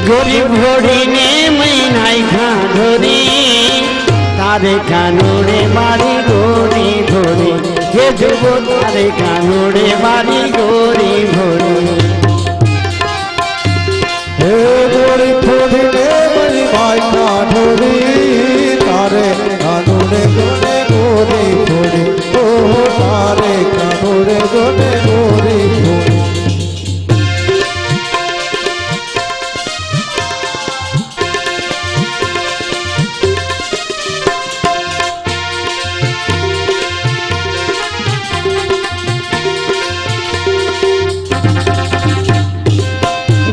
गोरी भोड़ी ने महीनाई खा धोरी तारे कानूड़े मारी गोरी भोड़ी ये जुबो तारे कानूड़े मारी गोरी भोड़ी हे गोरी भोड़ी ने महीनाई खा धोरी तारे कानूड़े गोरे गोरी भोड़ी ओ तारे कानूड़े गोरे गोरी भोड़ी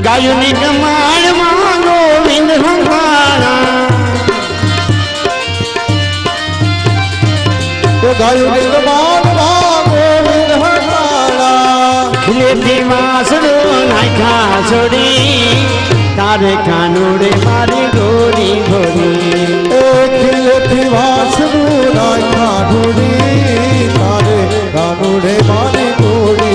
गायुनी कमाल मांगो विंद हंगारा तो गायुनी कमाल मांगो विंद हंगारा खिलेती वासड़ो नाइखा छोड़ी तारे कानूड़े मारी गोरी भोड़ी ओ खिलेती वासड़ो नाइखा छोड़ी तारे कानूड़े मारी गोरी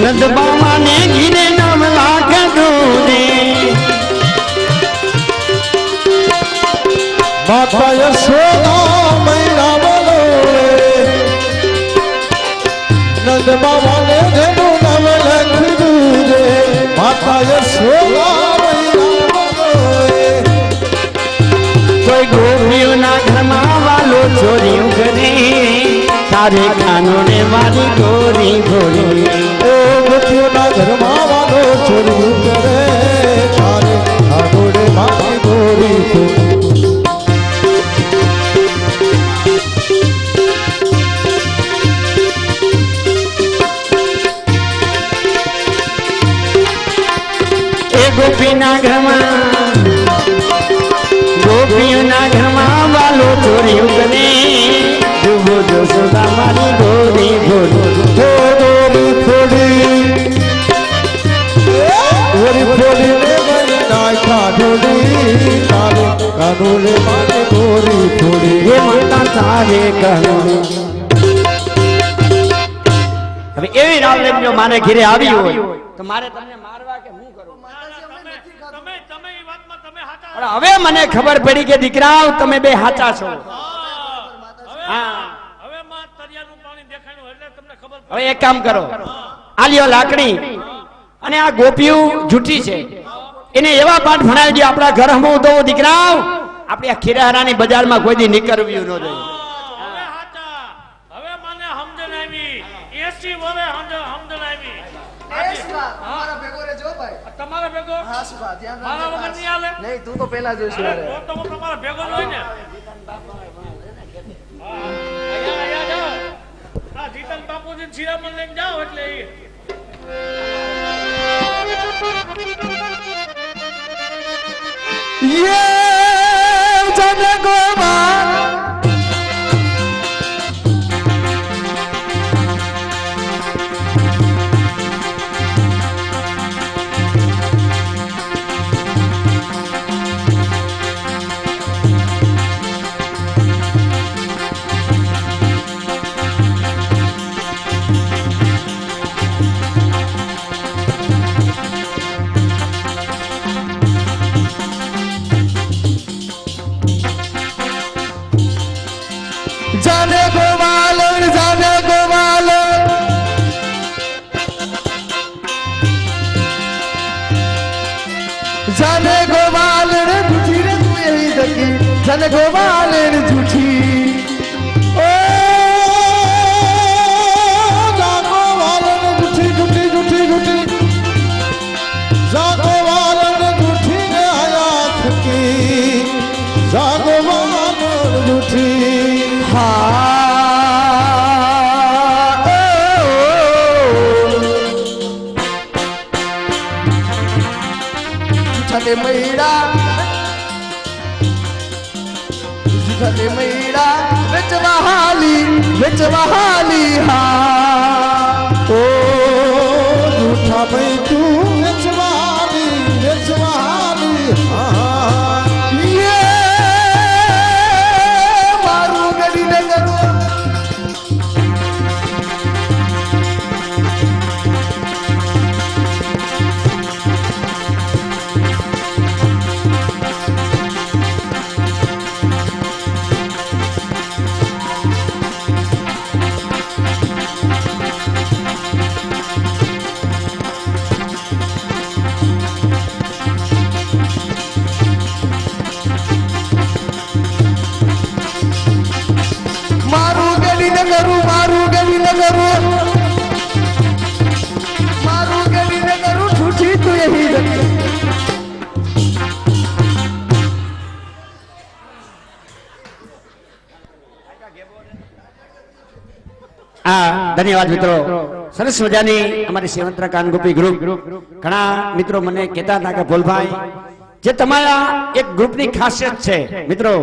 नंद बाबा ने घिरे नाम लाख दूने माता यशोदा मैया बोलो नंद बाबा ने घेरू नाम लख दूजे माता यशोदा मैया बोलो कोई गोपियों ना घरमा वालो चोरियों करे तारे कानूने वाली गोरी भोड़ी गोपियों ना घरमा वालो चोरी करे तारे कानूड़े मारी गोरी भोड़ी गोपी ना घरमा गोपियों ना घरमा वालो चोरी करे डूबो जो सुधा मारी गोरी भोड़ी गोरी भोड़ी गोरी भोड़ी ने महीनाई खा धोड़ी तारे कानूड़े मारी गोरी भोड़ी ये माता तारे कानूड़े હવે એવી રાવલેમ જો મારે ઘરે આવી હોય તો મારે તમને મારવા કે હું કરું તમે ઈ વાતમાં તમે હાચા પણ હવે મને ખબર પડી કે દીકરાઓ તમે બે હાચા છો હા હવે માં તરિયાનું પાણી દેખાણું એટલે તમને ખબર હવે એક કામ કરો આ લ્યો લાકડી અને આ ગોપીઓ જૂઠી છે એને એવા પાઠ ભણાવી દો આપણા ઘર હમું તો દીકરાઓ આપણે આ ખીરાહારાની બજારમાં કોઈ દી નીકળવ્યું ન જોઈએ હવે હાચા હવે મને સમજણ આવી 80 વર્ષે સમજણ આવી તમારા ભેગો રહેજો ભાઈ તમારા ભેગો હા સુભા ધ્યાન મારા વગર નહીં હાલે નહીં તું તો પહેલા જોઈશું અરે તો હું તમારા ભેગો જ હોય ને આયા જાઓ આ જીતન બાપુજી શિરામણ લઈને જાઓ એટલે ये जन गोपाल जाने गोपाल रे झूठी रे तू यही दकी जाने गोपाल रे झूठी ओ जागो वाले रे झूठी झूठी झूठी झूठी जागो वाले रे झूठी रे आयात की जागो वाले रे झूठी झूठे मैड़ा विच वहाली हाँ ओ झूठा भाई तू विच वहाली ધન્યવાદ મિત્રો. સરસ મજાની અમારી સેવંતરા કાનગોપી ગ્રુપ ઘણા મિત્રો મને કહેતા હતા કે ભોલભાઈ જે તમારા એક ગ્રુપની ખાસિયત છે મિત્રો,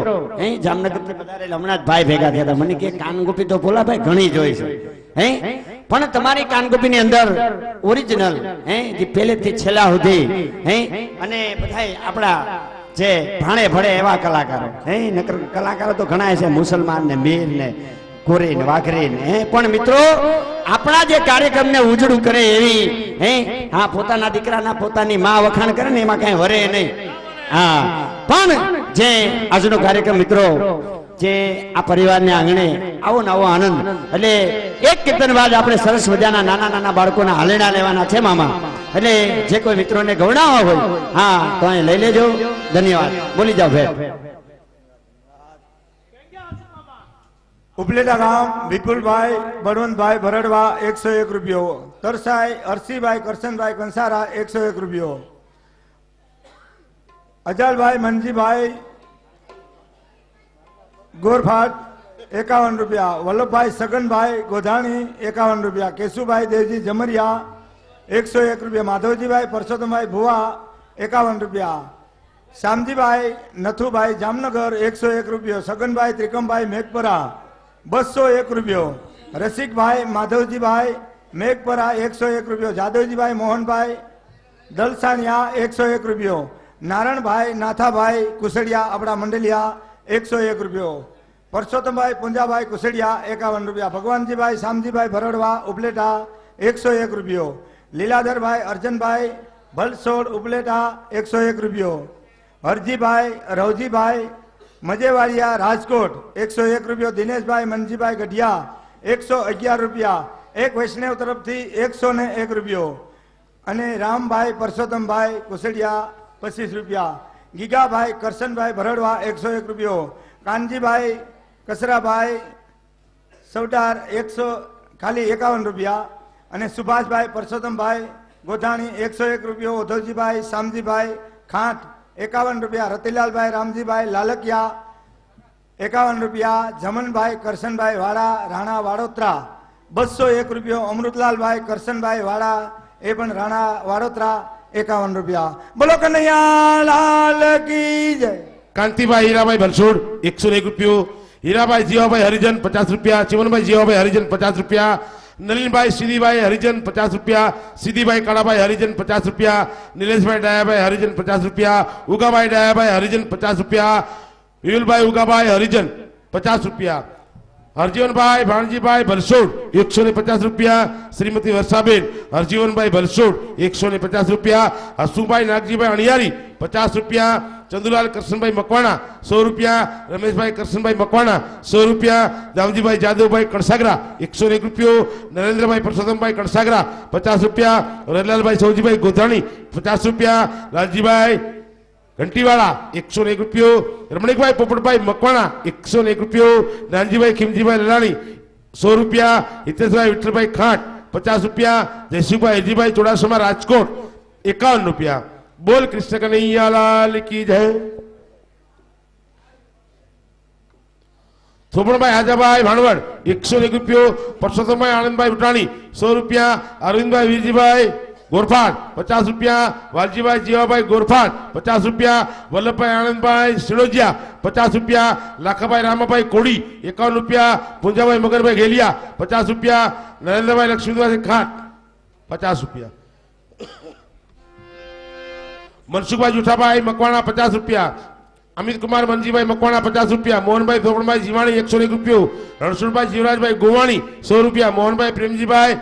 અહીં જામનગરથી પધારેલા હમણાં જ ભાઈ ભેગા થયા હતા, મને કે કાનગોપી તો ભોલાભાઈ ઘણી જોઈ છે હે, પણ તમારી કાનગોપીની અંદર ઓરિજિનલ હે જે પહેલેથી છેલ્લા સુધી હે અને બધાય આપણા જે ભાણે ભળે એવા કલાકારો હે, નકર કલાકારો તો ઘણા છે મુસલમાન ને મીર ને કોરી ને વાઘરી ને, પણ મિત્રો આપણા જે કાર્યક્રમને ઉજળું કરે એવી હે, હા પોતાના દીકરાના પોતાની માં વખાણ કરે ને એમાં કઈ વરે નહીં. હા પણ જે આજનો કાર્યક્રમ મિત્રો જે આ પરિવારને આંગણે આવો નવો આનંદ, એટલે એક કીર્તન બાદ આપણે સરસ મજાના નાના નાના બાળકોના હાલેડા લેવાના છે મામા, એટલે જે કોઈ મિત્રોને ગવડાવવા હોય હા તો અહીં લઈ લેજો. ધન્યવાદ. બોલી જાઓ ભેટ. ઉપલેટા ગામ વિપુલભાઈ બળવંતભાઈ ભરડવા 101 રૂપિયો. તરસાઈ અરસીભાઈ કરશનભાઈ કંસારા 101 રૂપિયો. અજાલભાઈ મનજીભાઈ ગોરફાટ 51 રૂપિયા. વલ્લભભાઈ સગનભાઈ ગોધાણી 51 રૂપિયા. કેશુભાઈ દેવજી જમરિયા 101 રૂપિયા. માધવજીભાઈ પરસોત્તમભાઈ ભુવા 51 રૂપિયા. શ્યામજીભાઈ નથુભાઈ જામનગર 101 રૂપિયો. સગનભાઈ ત્રિકમભાઈ મેઘપરા 201 રૂપિયો. રસિકભાઈ માધવજીભાઈ મેઘપરા 101 રૂપિયો. જાદવજીભાઈ મોહનભાઈ દલસાણિયા 101 રૂપિયો. નારણભાઈ નાથાભાઈ કુસડિયા આપણા મંડલિયા 101 રૂપિયો. પરસોત્તમભાઈ પુંજાભાઈ કુસડિયા 51 રૂપિયા. ભગવાનજીભાઈ શામજીભાઈ ભરડવા ઉપલેટા 101 રૂપિયો. લીલાધરભાઈ અર્જનભાઈ ભલસોડ ઉપલેટા 101 રૂપિયો. હરજીભાઈ રવજીભાઈ મજેવાડિયા રાજકોટ 101 રૂપિયો. દિનેશભાઈ મનજીભાઈ ગઢિયા 111 રૂપિયા. એક વૈષ્ણવ તરફથી 101 રૂપિયો. અને રામભાઈ પરસોત્તમભાઈ કુસડિયા 25 રૂપિયા. ગીગાભાઈ કરશનભાઈ ભરડવા 101 રૂપિયો. કાનજીભાઈ કસરાભાઈ સવડાર 100 ખાલી 51 રૂપિયા. અને સુભાષભાઈ પરસોત્તમભાઈ ગોધાણી 101 રૂપિયો. ઉધવજીભાઈ શામજીભાઈ ખાંટ 51 રૂપિયા. રતિલાલભાઈ રામજીભાઈ લાલકિયા 51 રૂપિયા. જમનભાઈ કરશનભાઈ વાડા રાણા વાડોતરા 201 રૂપિયો. અમૃતલાલભાઈ કરશનભાઈ વાડા એ પણ રાણા વાડોતરા 51 રૂપિયા. બોલો કનૈયા લાલ કી જય. કાંતિભાઈ હીરાભાઈ ભરસોડ 101 રૂપિયો. હીરાભાઈ જીવાભાઈ હરિજન 50 રૂપિયા. ચિમનભાઈ જીવાભાઈ હરિજન 50 રૂપિયા. નલિનભાઈ સીધીભાઈ હરિજન 50 રૂપિયા. સીધીભાઈ કાળાભાઈ હરિજન 50 રૂપિયા. નિલેશભાઈ ડાયાભાઈ હરિજન 50 રૂપિયા. ઉગાભાઈ ડાયાભાઈ હરિજન 50 રૂપિયા. વિયુલભાઈ ઉગાભાઈ હરિજન 50 રૂપિયા. હરજીવનભાઈ ભાણજીભાઈ ભલસોડ 150 રૂપિયા. શ્રીમતી વર્ષાબેન હરજીવનભાઈ ભલસોડ 150 રૂપિયા. હસુભાઈ નાગજીભાઈ અણિયારી 50 રૂપિયા. ચંદુલાલ કરશનભાઈ મકવાણા 100 રૂપિયા. રમેશભાઈ કરશનભાઈ મકવાણા 100 રૂપિયા. દામજીભાઈ જાદવભાઈ કણસાગરા 101 રૂપિયો. નરેન્દ્રભાઈ પરસોત્તમભાઈ કણસાગરા 50 રૂપિયા. રતલાલભાઈ સૌજીભાઈ ગોધાણી 50 રૂપિયા. લાલજીભાઈ ઘંટીવાળા 101 રૂપિયો. રમણીકભાઈ પોપટભાઈ મકવાણા 101 રૂપિયો. નાનજીભાઈ ખીમજીભાઈ લલાણી 100 રૂપિયા. હિતેશભાઈ વિઠ્ઠલભાઈ ખાંટ 50 રૂપિયા. જયસુભાઈ હરજીભાઈ ચોડાસમા રાજકોટ 51 રૂપિયા. બોલ કૃષ્ણ કનૈયા લાલ કી જય. થોપણભાઈ હાજાભાઈ ભાણવડ 101 રૂપિયો. પરસોત્તમભાઈ આનંદભાઈ ઉટાણી 100 રૂપિયા. અરવિંદભાઈ વીરજીભાઈ ગોરફાટ 50 રૂપિયા. વાલજીભાઈ જીવાભાઈ ગોરફાટ 50 રૂપિયા. વલ્લભભાઈ આનંદભાઈ સિડોજિયા 50 રૂપિયા. લાખાભાઈ રામાભાઈ કોડી 51 રૂપિયા. પુંજાભાઈ મગરભાઈ ઘેલિયા 50 રૂપિયા. નરેન્દ્રભાઈ લક્ષ્મીભાઈ ખાટ 50 રૂપિયા. મનસુખભાઈ જુઠાભાઈ મકવાણા 50 રૂપિયા. અમિત કુમાર મનજીભાઈ મકવાણા 50 રૂપિયા. મોહનભાઈ થોપણભાઈ જીવાણી 101 રૂપિયો. રણછોડભાઈ જીવરાજભાઈ ગોવાણી 100 રૂપિયા. મોહનભાઈ પ્રેમજીભાઈ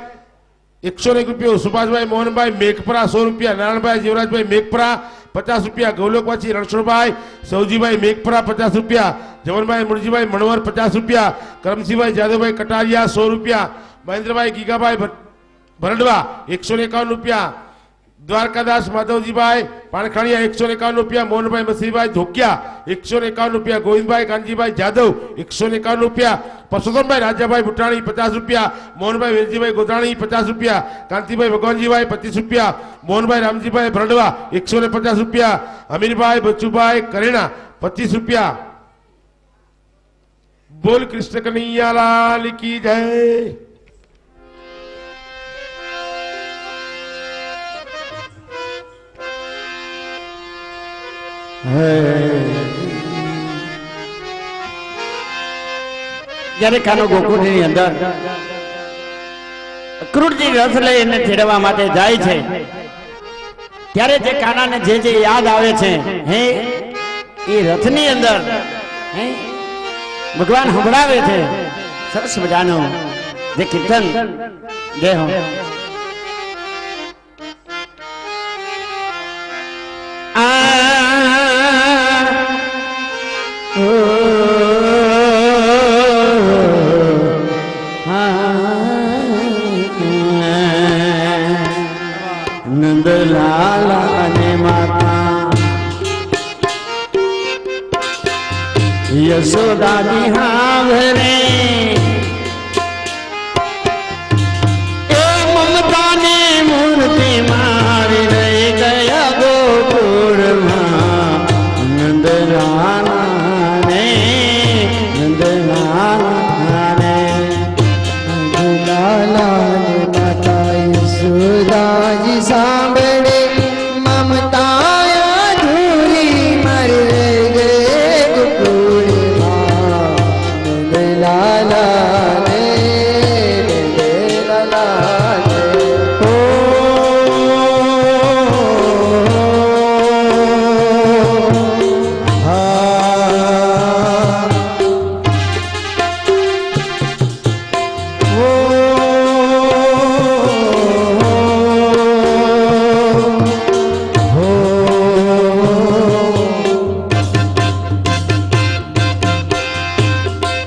101 રૂપિયો. સુભાષભાઈ મોહનભાઈ મેઘપરા 100 રૂપિયા. નારાયણભાઈ જીવરાજભાઈ મેઘપરા 50 રૂપિયા. ગૌલોકવાસી રણછોડભાઈ સૌજીભાઈ મેઘપરા 50 રૂપિયા. જવનભાઈ મુરજીભાઈ મણવર 50 રૂપિયા. કરમસિંહભાઈ જાદવભાઈ કટારિયા 100 રૂપિયા. મહેન્દ્રભાઈ ગીગાભાઈ ભરડવા 151 રૂપિયા. દ્વારકાદાસ માધવજીભાઈ પાણખાણીયા 151 રૂપિયા. મોહનભાઈ મસીભાઈ ધોકિયા 151 રૂપિયા. ગોવિંદભાઈ કાનજીભાઈ જાદવ 151 રૂપિયા. પરસોત્તમભાઈ રાજાભાઈ ભુટાણી 50 રૂપિયા. મોહનભાઈ વેલજીભાઈ ગોધાણી 50 રૂપિયા. કાંતિભાઈ ભગવાનજીભાઈ 25 રૂપિયા. મોહનભાઈ રામજીભાઈ ભરડવા 150 રૂપિયા. અમીરભાઈ બચુભાઈ કરેણા 25 રૂપિયા. બોલ કૃષ્ણ કનૈયા લાલ કી જય. જ્યારે કાનો ગોકુળની અંદર ક્રૂરજી રથ લઈ એને તેડવા માટે જાય છે ત્યારે જે કાનાને જે યાદ આવે છે હે એ રથની અંદર હે ભગવાન સંભળાવે છે સરસ મજાનો જે કીર્તન જય હો નંદલાલા ને માતા યશોદાની હાવરે એ મમતાની મૂર્તિ મારી રહી ગયા ગોકુળમાં નંદલાલા ને નંદલાલા ને લાલા ને માતા યશોદાજી સાંભળે મમતા અધૂરી મરી ગયે ગોકુળમાં લાલા ને લાલા ને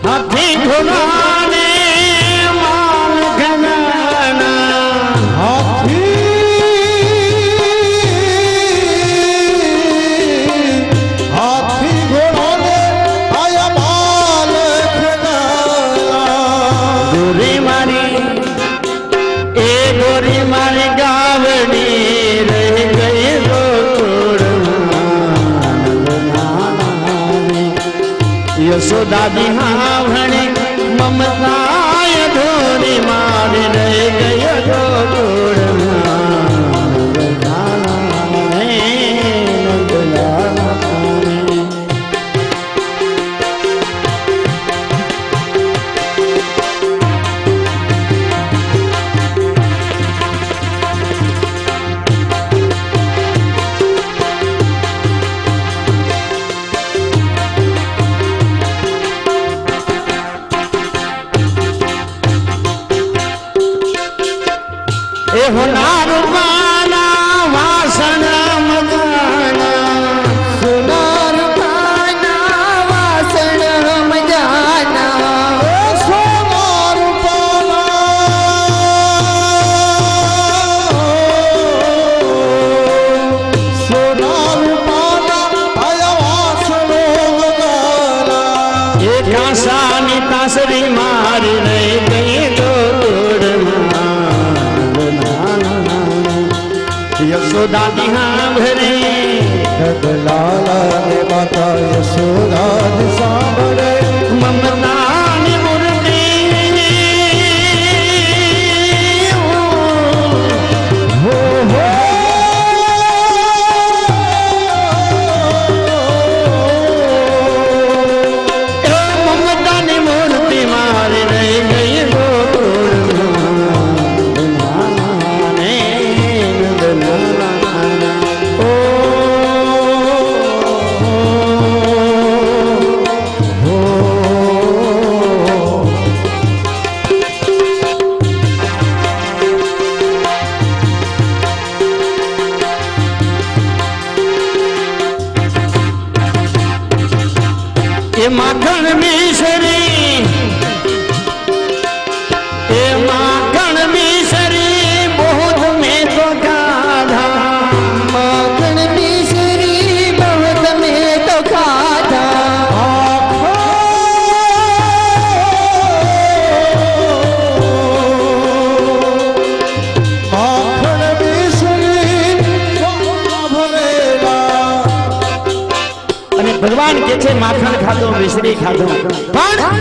હાથી ઘોડાને માલ ઘનાના હાથી ઘોડોને આયા માલ ગોરી મારી એ ગોરી મારી ગાવડી રહી ગઈ ગોકુળમાં યશોદાદી હાવણે મમતાય ધોરી મારી રહી ગઈ ગોકુળમાં એ હોનાર પાના વાસણ મજાના સુનાર પાના વાસણ મજાના સોનાર પાના આયા વાસણો મજાના એ કાંસાની તાસરી મારી રહી ગઈ ગોકુળમાં યશોદાદી હાંભરે લાલા ને માતા યશોદાજી સાંભળે મમતાની મૂર્તિ હો હો એ મમતાની મૂર્તિ મારી રહી ગઈ ગોકુળમાં ને એ માખણ મિશ્રી એ માખણ મિશ્રી બહુત મેં તો ખાધા માખણ મિશ્રી બહુત મેં તો ખાધા માખણ મિશ્રી ભરેલા અને ભગવાન કે છે માખણ ખાધો મિશ્રી ખાધો પણ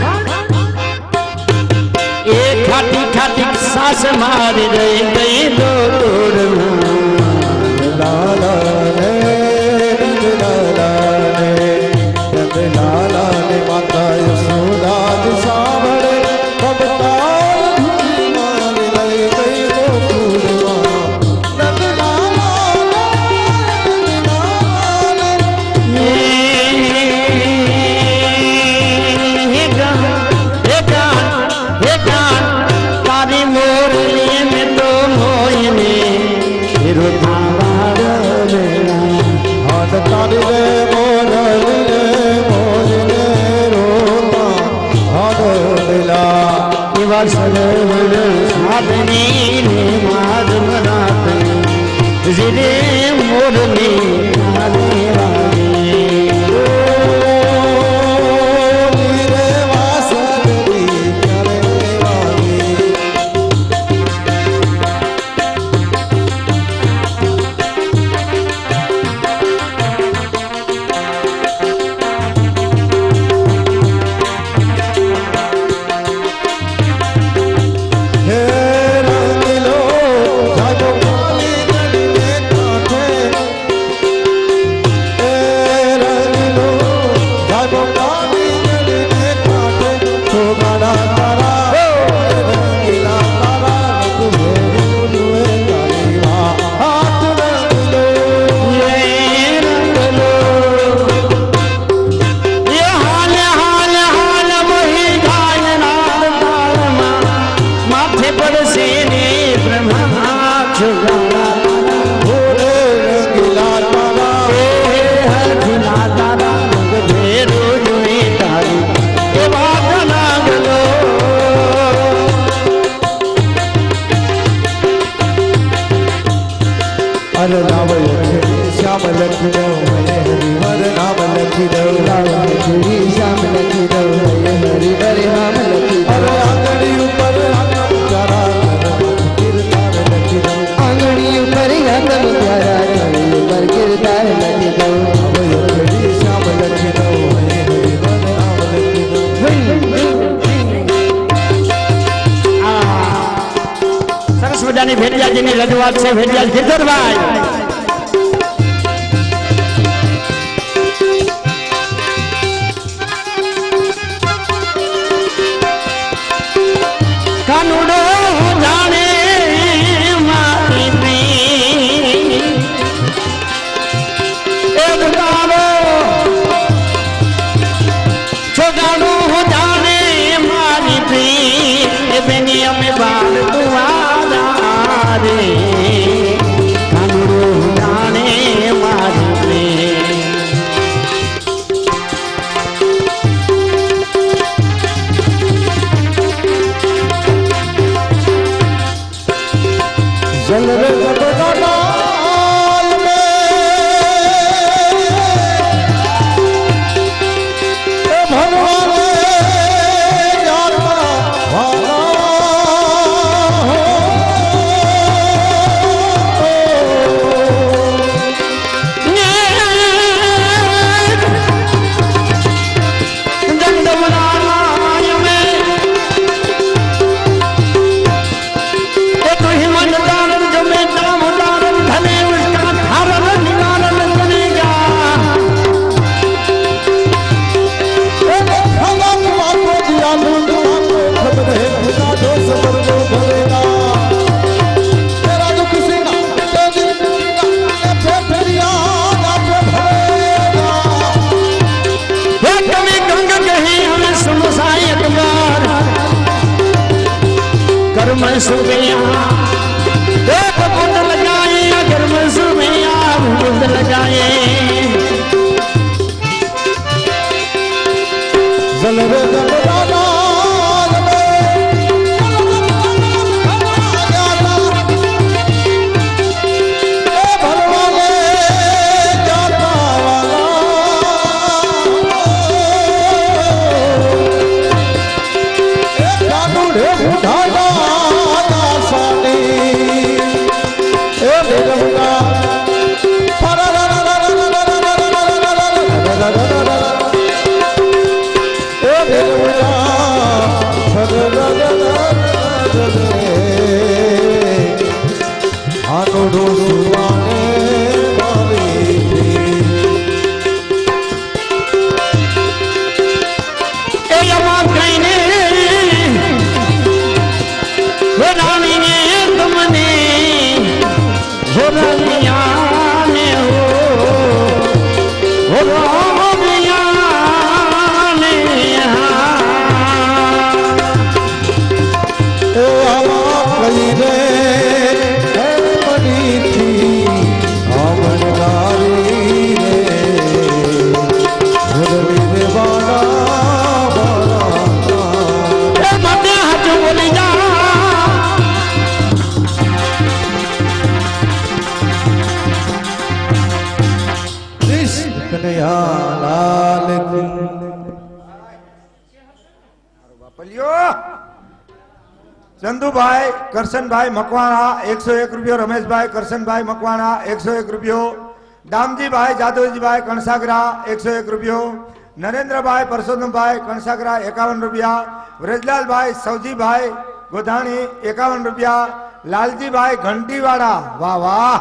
એ ખાટી ખાટી સાસ મારી રહી ગઈ ગોકુળમાં લાલા રે લાલા થાવાર વેળા હાથ તારી રે મોરલી રે મોરલે રોમા હાથ વેલા એવા સર્વણ સાધની રે માધવ રાતની જીરે મોરલી તારે વાગે રે વાસરી કરે વાગે હે રંગીલો જાગો કાલી ગડીને કાંઠે હે રંગીલો જાગો કાલી ગડીને કાંઠે છોગાડા તારા રંગીલા તારા રંગ ભેરું જુએ તારી હાથ રંગીલો ભોરે રંગીલા તારા અરે નામ લખી શ્યામ લખી દઉં મને હરિવર નામ લખી દઉં શ્યામ લખી દઉં હરિ નામ લખી અરે આંગળી ઉપર તારા કીર્તન લખી દઉં આંગણી ઉપર યાતમ પ્યારા ઘડી ઉપર કીર્તાર લખી દઉં હવે લખી શ્યામ લખી દઉં મને હરિવર નામ લખી દઉં સરસ મજાની ભેડિયાજીની રજૂઆત છે ભેડિયા ગિરધરભાઈ કાનુડો જાણે મારી પ્રી એક તારો છોડાનું જાણે મારી પ્રી બેની અમે બાળ તુવારા રે કાનુડો જાણે મારી પ્રી જલ રે જગડાલ મે એ ભગવાને જાતા में सुबह एक बुंद लगाए अगर में सुबह बुंद लगाए जल रे जगदालाल ए भगवाने जाता वाला ए कानूड़े उठाना सानी ए बेगुना આનોડો સુવાને મારી એ યમા કઈને રાણીને તમને હોરાનિયાને હો રામિયાને એ આવા કઈ રે હે મની થી કનૈયા લાલ કી પલ્યો ચંદુભાઈ કરશનભાઈ મકવાણા 101 રૂપિયો, રમેશભાઈ કરશનભાઈ મકવાણા 101 રૂપિયો, દામજીભાઈ જાદવજીભાઈ કણસાગરા 101 રૂપિયો, નરેન્દ્રભાઈ પરસોત્તમભાઈ કણસાગરા 51 રૂપિયા, વ્રજલાલભાઈ સૌજીભાઈ ગોધાણી 51 રૂપિયા, લાલજીભાઈ ઘંટીવાળા, વાહ વાહ,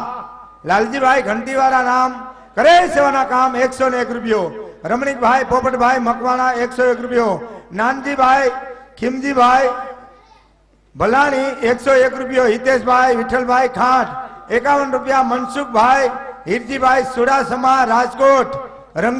લાલજીભાઈ ઘંટીવાળા નામ કરે સેવાના કામ 101 રૂપિયો, રમણીકભાઈ પોપટભાઈ મકવાણા 101 રૂપિયો, નાનજીભાઈ ખીમજીભાઈ ભલાણી 101 રૂપિયો, હિતેશભાઈ વિઠ્ઠલભાઈ ખાંટ 51 રૂપિયા, મનસુખભાઈ હિરજીભાઈ સુડાસમા રાજકોટ રંગ